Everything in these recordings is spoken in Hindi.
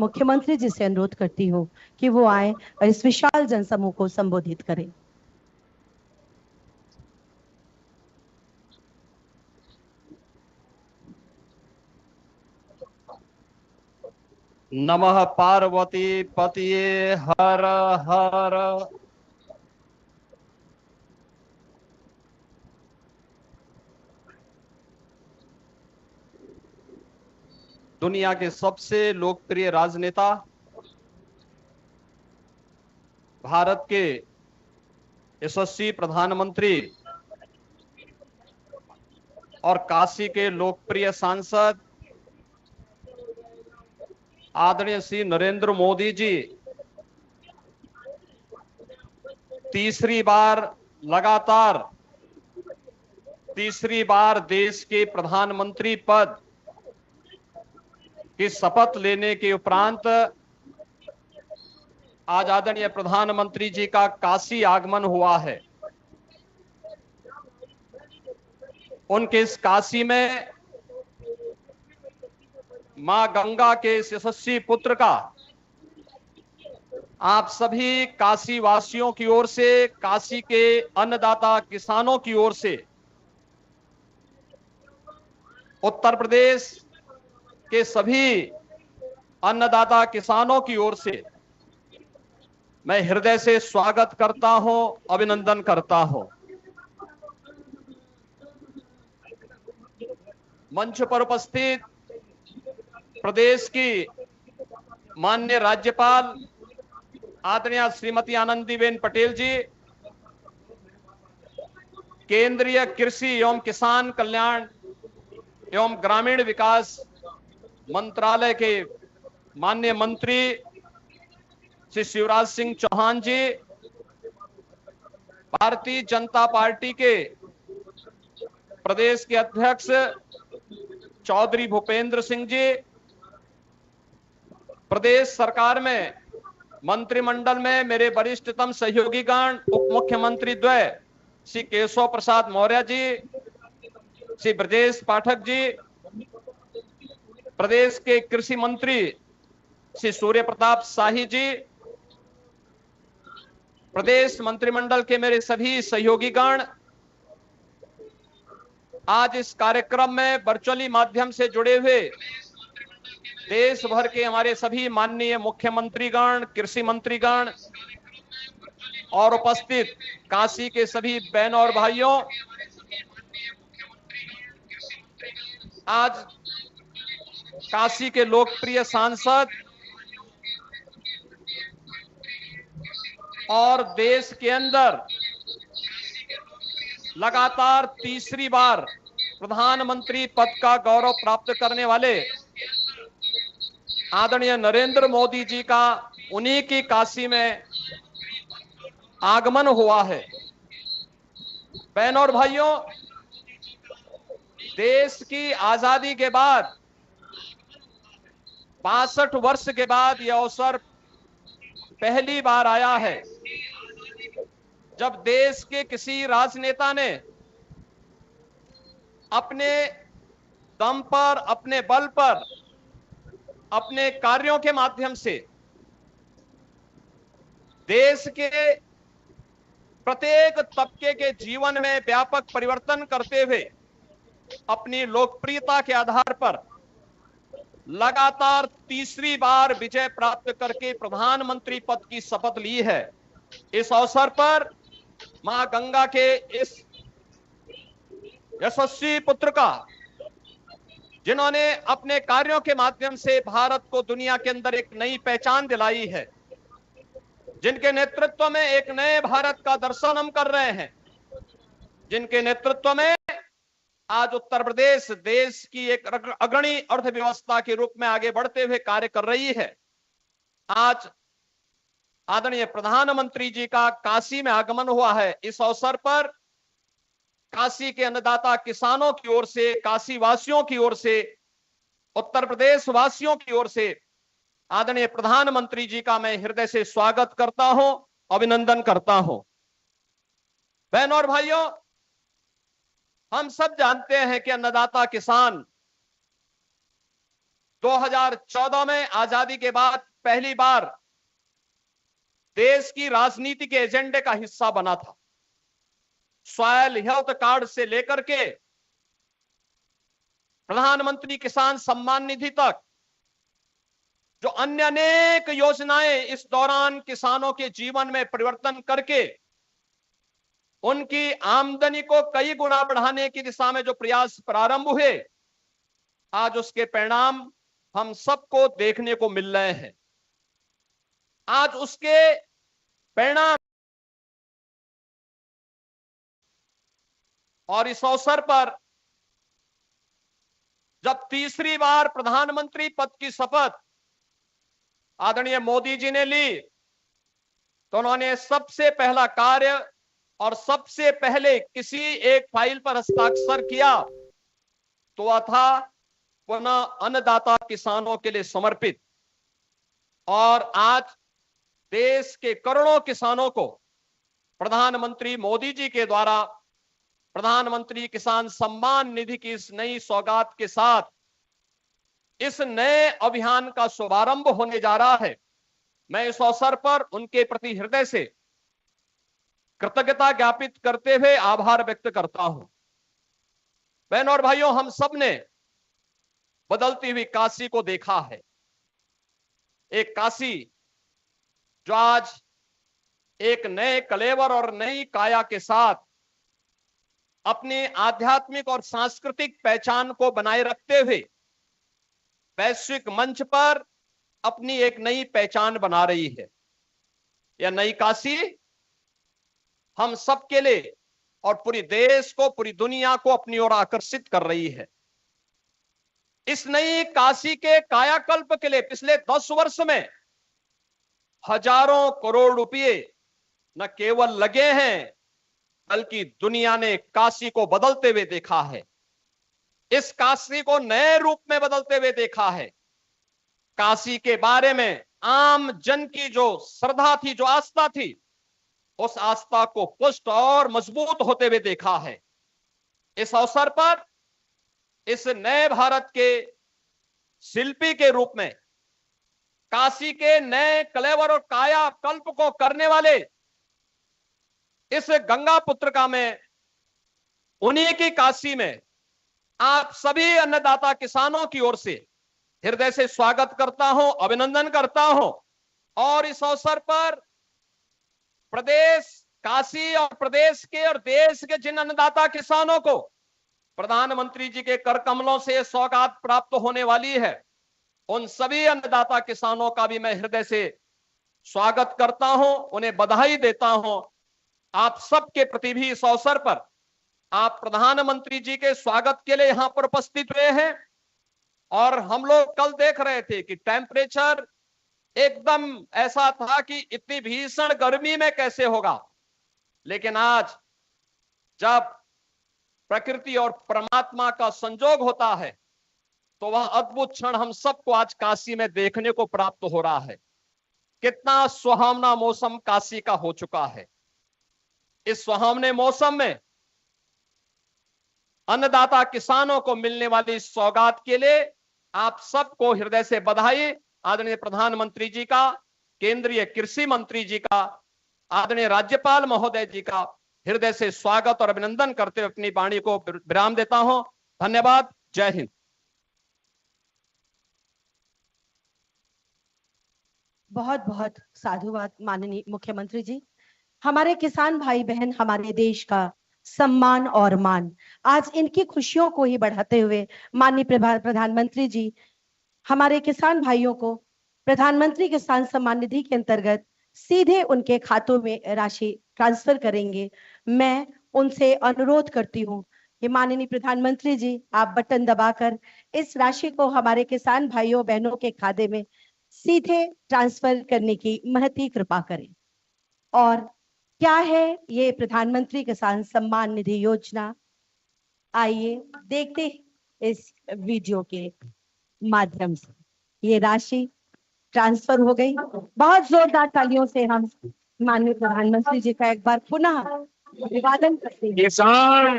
मुख्यमंत्री जी से अनुरोध करती हूँ कि वो आए और इस विशाल जनसमूह को संबोधित करें। नमः पार्वती पतिये हर हर। दुनिया के सबसे लोकप्रिय राजनेता, भारत के यशस्वी प्रधानमंत्री और काशी के लोकप्रिय सांसद आदरणीय श्री नरेंद्र मोदी जी लगातार तीसरी बार देश के प्रधानमंत्री पद की शपथ लेने के उपरांत आज आदरणीय प्रधानमंत्री जी का काशी आगमन हुआ है। उनके इस काशी में मां गंगा के इस यशस्वी पुत्र का आप सभी काशी वासियों की ओर से, काशी के अन्नदाता किसानों की ओर से, उत्तर प्रदेश के सभी अन्नदाता किसानों की ओर से मैं हृदय से स्वागत करता हूं, अभिनंदन करता हूं। मंच पर उपस्थित प्रदेश की माननीय राज्यपाल आदरणीय श्रीमती आनंदीबेन पटेल जी, केंद्रीय कृषि एवं किसान कल्याण एवं ग्रामीण विकास मंत्रालय के माननीय मंत्री श्री शिवराज सिंह चौहान जी, भारतीय जनता पार्टी के प्रदेश के अध्यक्ष चौधरी भूपेंद्र सिंह जी, प्रदेश सरकार में मंत्रिमंडल में मेरे वरिष्ठतम सहयोगीगण, उप मुख्यमंत्री द्वय श्री केशव प्रसाद मौर्य जी, श्री ब्रजेश पाठक जी, प्रदेश के कृषि मंत्री श्री सूर्य प्रताप शाही जी, प्रदेश मंत्रिमंडल के मेरे सभी सहयोगीगण, आज इस कार्यक्रम में वर्चुअली माध्यम से जुड़े हुए देश भर के हमारे सभी माननीय मुख्यमंत्रीगण, कृषि मंत्रीगण और उपस्थित काशी के सभी बहनों और भाइयों, आज काशी के लोकप्रिय सांसद और देश के अंदर लगातार तीसरी बार प्रधानमंत्री पद का गौरव प्राप्त करने वाले आदरणीय नरेंद्र मोदी जी का उन्हीं की काशी में आगमन हुआ है। बहनों और भाइयों, देश की आजादी के बाद 62 वर्ष के बाद यह अवसर पहली बार आया है जब देश के किसी राजनेता ने अपने दम पर, अपने बल पर, अपने कार्यों के माध्यम से देश के प्रत्येक तबके के जीवन में व्यापक परिवर्तन करते हुए अपनी लोकप्रियता के आधार पर लगातार तीसरी बार विजय प्राप्त करके प्रधानमंत्री पद की शपथ ली है। इस अवसर पर मां गंगा के इस यशस्वी पुत्र का, जिन्होंने अपने कार्यों के माध्यम से भारत को दुनिया के अंदर एक नई पहचान दिलाई है, जिनके नेतृत्व में एक नए भारत का दर्शन हम कर रहे हैं, जिनके नेतृत्व में आज उत्तर प्रदेश देश की एक अग्रणी अर्थव्यवस्था के रूप में आगे बढ़ते हुए कार्य कर रही है। आज आदरणीय प्रधानमंत्री जी का काशी में आगमन हुआ है। इस अवसर पर काशी के अन्नदाता किसानों की ओर से, काशी वासियों की ओर से, उत्तर प्रदेश वासियों की ओर से आदरणीय प्रधानमंत्री जी का मैं हृदय से स्वागत करता हूं, अभिनंदन करता हूं। बहनों और भाइयों, हम सब जानते हैं कि अन्नदाता किसान 2014 में आजादी के बाद पहली बार देश की राजनीति के एजेंडे का हिस्सा बना था। सॉयल हेल्थ कार्ड से लेकर के प्रधानमंत्री किसान सम्मान निधि तक जो अन्य अनेक योजनाएं इस दौरान किसानों के जीवन में परिवर्तन करके उनकी आमदनी को कई गुना बढ़ाने की दिशा में जो प्रयास प्रारंभ हुए, आज उसके परिणाम हम सबको देखने को मिल रहे हैं। आज उसके परिणाम और इस अवसर पर जब तीसरी बार प्रधानमंत्री पद की शपथ आदरणीय मोदी जी ने ली, तो उन्होंने सबसे पहला कार्य और सबसे पहले किसी एक फाइल पर हस्ताक्षर किया तो वह था पुनः अन्नदाता किसानों के लिए समर्पित। और आज देश के करोड़ों किसानों को प्रधानमंत्री मोदी जी के द्वारा प्रधानमंत्री किसान सम्मान निधि की इस नई सौगात के साथ इस नए अभियान का शुभारंभ होने जा रहा है। मैं इस अवसर पर उनके प्रति हृदय से कृतज्ञता ज्ञापित करते हुए आभार व्यक्त करता हूं। बहनों और भाइयों, हम सब ने बदलती हुई काशी को देखा है। एक काशी जो आज एक नए कलेवर और नई काया के साथ अपनी आध्यात्मिक और सांस्कृतिक पहचान को बनाए रखते हुए वैश्विक मंच पर अपनी एक नई पहचान बना रही है। यह नई काशी हम सबके लिए और पूरी देश को, पूरी दुनिया को अपनी ओर आकर्षित कर रही है। इस नई काशी के कायाकल्प के लिए पिछले 10 वर्ष में हजारों करोड़ रुपए न केवल लगे हैं, बल्कि दुनिया ने काशी को बदलते हुए देखा है। इस काशी को नए रूप में बदलते हुए देखा है। काशी के बारे में आम जन की जो श्रद्धा थी, जो आस्था थी, उस आस्था को पुष्ट और मजबूत होते हुए देखा है। इस अवसर पर इस नए भारत के शिल्पी के रूप में काशी के नए कलेवर और काया कल्प को करने वाले इस गंगा पुत्रिका में, उन्हीं की काशी में आप सभी अन्नदाता किसानों की ओर से हृदय से स्वागत करता हूं, अभिनंदन करता हूं। और इस अवसर पर प्रदेश काशी और प्रदेश के और देश के जिन अन्नदाता किसानों को प्रधानमंत्री जी के कर कमलों से सौगात प्राप्त होने वाली है, उन सभी अन्नदाता किसानों का भी मैं हृदय से स्वागत करता हूं, उन्हें बधाई देता हूं। आप सबके प्रति भी इस अवसर पर आप प्रधानमंत्री जी के स्वागत के लिए यहां पर उपस्थित हुए हैं। और हम लोग कल देख रहे थे कि टेम्परेचर एकदम ऐसा था कि इतनी भीषण गर्मी में कैसे होगा, लेकिन आज जब प्रकृति और परमात्मा का संजोग होता है तो वह अद्भुत क्षण हम सबको आज काशी में देखने को प्राप्त हो रहा है। कितना सुहावना मौसम काशी का हो चुका है। इस सुहावने मौसम में अन्नदाता किसानों को मिलने वाली इस सौगात के लिए आप सबको हृदय से बधाई। आदरणीय प्रधानमंत्री जी का, केंद्रीय कृषि मंत्री जी का, आदरणीय राज्यपाल महोदय जी का हृदय से स्वागत और अभिनंदन करते हुए अपनी वाणी को विराम देता हूं। धन्यवाद। जय हिंद। बहुत बहुत साधुवाद माननीय मुख्यमंत्री जी। हमारे किसान भाई बहन हमारे देश का सम्मान और मान, आज इनकी खुशियों को ही बढ़ाते हुए माननीय प्रधानमंत्री जी हमारे किसान भाइयों को प्रधानमंत्री किसान सम्मान निधि के अंतर्गत सीधे उनके खातों में राशि ट्रांसफर करेंगे। मैं उनसे अनुरोध करती हूँ कि माननीय प्रधानमंत्री जी आप बटन दबाकर इस राशि को हमारे किसान भाइयों बहनों के खाते में सीधे ट्रांसफर करने की महती कृपा करें। और क्या है ये प्रधानमंत्री किसान सम्मान निधि योजना, आइए देखते इस वीडियो के माध्यम से। ये राशि ट्रांसफर हो गई। बहुत जोरदार तालियों से हम माननीय प्रधानमंत्री जी का एक बार पुनः अभिवादन करते हैं। किसान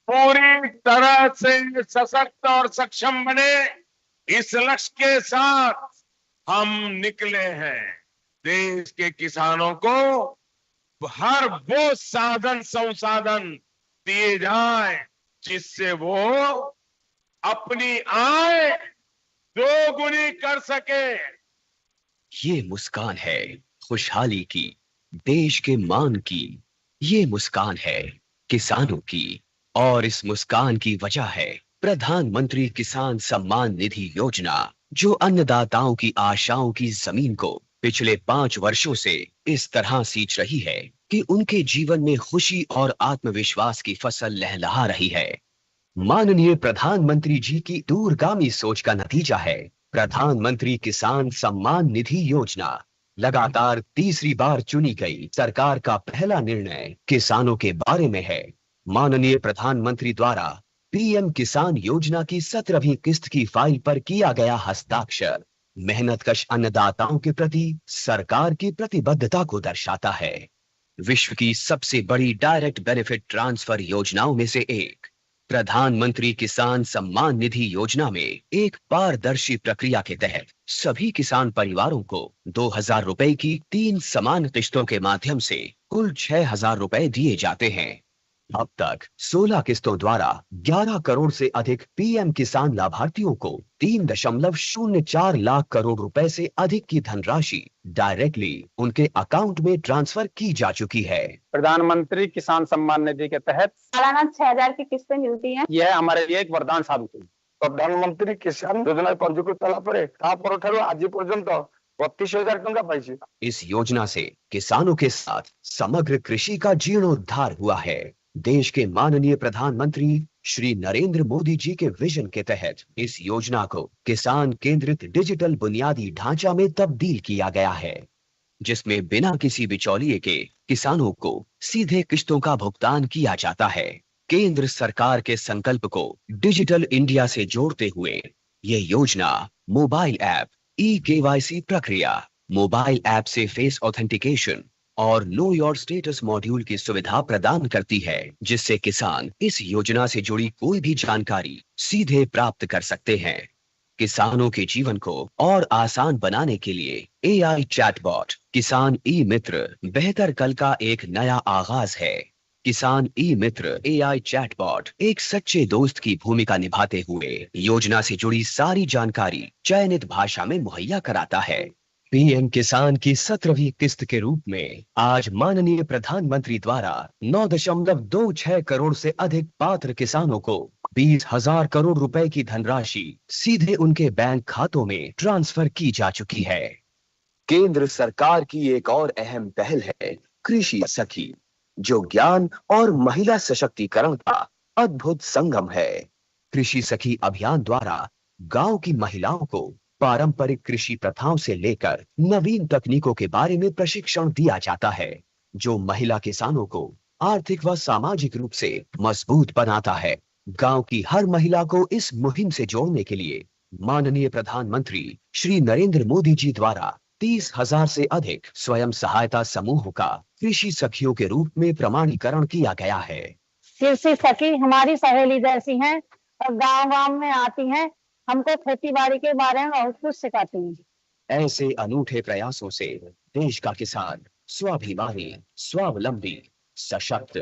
पूरी तरह से सशक्त और सक्षम बने, इस लक्ष्य के साथ हम निकले हैं। देश के किसानों को हर वो साधन संसाधन दिए जाए जिससे वो अपनी आय दोगुनी कर सके। ये मुस्कान है खुशहाली की, देश के मान की। ये मुस्कान है किसानों की, और इस मुस्कान की वजह है प्रधानमंत्री किसान सम्मान निधि योजना, जो अन्नदाताओं की आशाओं की जमीन को पिछले 5 वर्षों से इस तरह सींच रही है कि उनके जीवन में खुशी और आत्मविश्वास की फसल लहलहा रही है। माननीय प्रधानमंत्री जी की दूरगामी सोच का नतीजा है प्रधानमंत्री किसान सम्मान निधि योजना। लगातार तीसरी बार चुनी गई सरकार का पहला निर्णय किसानों के बारे में है। माननीय प्रधानमंत्री द्वारा पीएम किसान योजना की 17वीं किस्त की फाइल पर किया गया हस्ताक्षर मेहनतकश अन्नदाताओं के प्रति सरकार की प्रतिबद्धता को दर्शाता है। विश्व की सबसे बड़ी डायरेक्ट बेनिफिट ट्रांसफर योजनाओं में से एक प्रधानमंत्री किसान सम्मान निधि योजना में एक पारदर्शी प्रक्रिया के तहत सभी किसान परिवारों को 2000 रुपए की 3 समान किस्तों के माध्यम से कुल 6000 रुपए दिए जाते हैं। अब तक 16 किस्तों द्वारा 11 करोड़ से अधिक पीएम किसान लाभार्थियों को 3.04 लाख करोड़ रुपए से अधिक की धनराशि डायरेक्टली उनके अकाउंट में ट्रांसफर की जा चुकी है। प्रधानमंत्री किसान सम्मान निधि के तहत सालाना 6000 की किस्तें मिलती हैं। यह हमारे लिए एक वरदान साबित हुई। प्रधानमंत्री किसान योजना पंजीकृत कला परे आज पर्यंत 32,000 टंका पाइछि। इस योजना से किसानों के साथ समग्र कृषि का जीर्णोद्धार हुआ है। देश के माननीय प्रधानमंत्री श्री नरेंद्र मोदी जी के विजन के तहत इस योजना को किसान केंद्रित डिजिटल बुनियादी ढांचा में तब्दील किया गया है, जिसमें बिना किसी बिचौलिए के किसानों को सीधे किस्तों का भुगतान किया जाता है। केंद्र सरकार के संकल्प को डिजिटल इंडिया से जोड़ते हुए ये योजना मोबाइल ऐप, ई-केवाईसी प्रक्रिया, मोबाइल ऐप से फेस ऑथेंटिकेशन और नो योर स्टेटस मॉड्यूल की सुविधा प्रदान करती है, जिससे किसान इस योजना से जुड़ी कोई भी जानकारी सीधे प्राप्त कर सकते हैं। किसानों के जीवन को और आसान बनाने के लिए एआई चैटबॉट किसान ई मित्र बेहतर कल का एक नया आगाज है। किसान ई मित्र एआई चैटबॉट एक सच्चे दोस्त की भूमिका निभाते हुए योजना से जुड़ी सारी जानकारी चयनित भाषा में मुहैया कराता है। पीएम किसान की 17वीं किस्त के रूप में आज माननीय प्रधानमंत्री द्वारा 9.26 करोड़ से अधिक पात्र किसानों को 20,000 करोड़ रुपए की धनराशि सीधे उनके बैंक खातों में ट्रांसफर की जा चुकी है। केंद्र सरकार की एक और अहम पहल है कृषि सखी, जो ज्ञान और महिला सशक्तिकरण का अद्भुत संगम है। कृषि सखी अभियान द्वारा गांव की महिलाओं को पारंपरिक कृषि प्रथाओं से लेकर नवीन तकनीकों के बारे में प्रशिक्षण दिया जाता है, जो महिला किसानों को आर्थिक व सामाजिक रूप से मजबूत बनाता है। गांव की हर महिला को इस मुहिम से जोड़ने के लिए माननीय प्रधानमंत्री श्री नरेंद्र मोदी जी द्वारा 30,000 से अधिक स्वयं सहायता समूहों का कृषि सखियों के रूप में प्रमाणीकरण किया गया है। कृषि सखी हमारी सहेली जैसी हैं और गांव-गांव में आती हैं, हमको खेती बाड़ी के बारे में बहुत कुछ सिखाती हैं। ऐसे अनूठे प्रयासों से देश का किसान स्वाभिमानी, स्वावलंबी, सशक्त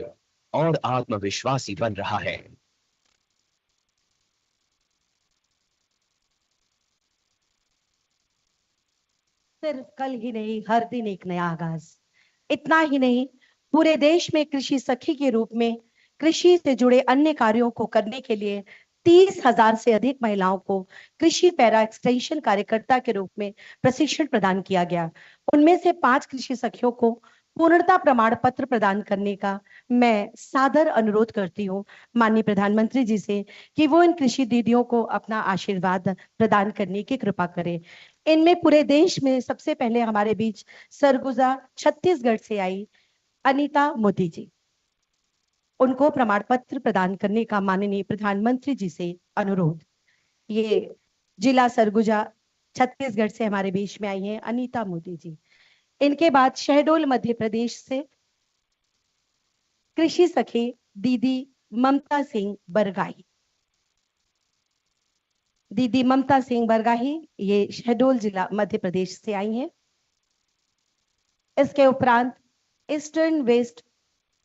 और आत्मविश्वासी बन रहा है। सिर्फ कल ही नहीं, हर दिन एक नया आगाज। इतना ही नहीं, पूरे देश में कृषि सखी के रूप में कृषि से जुड़े अन्य कार्यों को करने के लिए 30,000 से अधिक महिलाओं को कृषि पैरा एक्सटेंशन कार्यकर्ता के रूप में प्रशिक्षण प्रदान किया गया। उनमें से 5 कृषि सखियों को पूर्णता प्रमाण पत्र प्रदान करने का मैं सादर अनुरोध करती हूँ माननीय प्रधानमंत्री जी से कि वो इन कृषि दीदियों को अपना आशीर्वाद प्रदान करने की कृपा करें। इनमें पूरे देश में सबसे पहले हमारे बीच सरगुजा छत्तीसगढ़ से आई अनीता मोदी जी, उनको प्रमाण पत्र प्रदान करने का माननीय प्रधानमंत्री जी से अनुरोध। ये जिला सरगुजा छत्तीसगढ़ से हमारे बीच में आई हैं अनीता मोदी जी। इनके बाद शहडोल मध्य प्रदेश से कृषि सखी दीदी ममता सिंह बरगाई, दीदी ममता सिंह बरगाही, ये शहडोल जिला मध्य प्रदेश से आई हैं। इसके उपरांत ईस्टर्न वेस्ट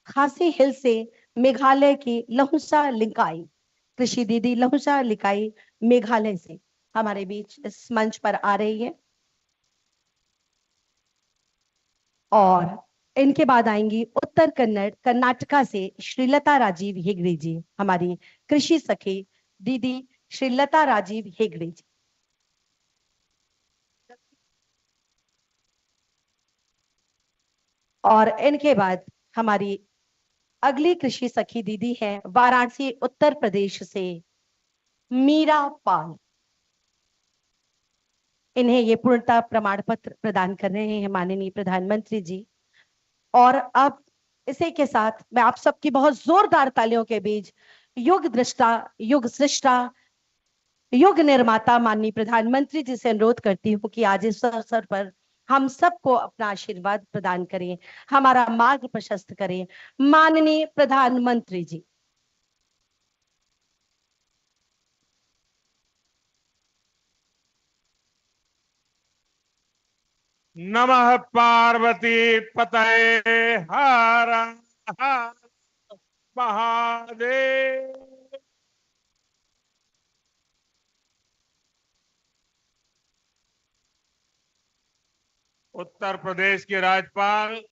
खासी हिल से मेघालय की लहुसा लिकाई, कृषि दीदी लहुसा लिकाई मेघालय से हमारे बीच इस मंच पर आ रही है। और इनके बाद आएंगी उत्तर कन्नड़ कर्नाटका से श्रीलता राजीव हेगड़े जी, हमारी कृषि सखी दीदी श्रीलता राजीव हेगड़े जी। और इनके बाद हमारी अगली कृषि सखी दीदी है वाराणसी उत्तर प्रदेश से मीरा पाल। इन्हें ये पूर्णता प्रमाण पत्र प्रदान कर रहे हैं माननीय प्रधानमंत्री जी। और अब इसी के साथ मैं आप सबकी बहुत जोरदार तालियों के बीच युग दृष्टा, युग सृष्टा, युग निर्माता माननीय प्रधानमंत्री जी से अनुरोध करती हूँ कि आज इस अवसर पर हम सबको अपना आशीर्वाद प्रदान करें, हमारा मार्ग प्रशस्त करें। माननीय प्रधानमंत्री जी। नमः पार्वती पतये हर हर महादेव। उत्तर प्रदेश के राज्यपाल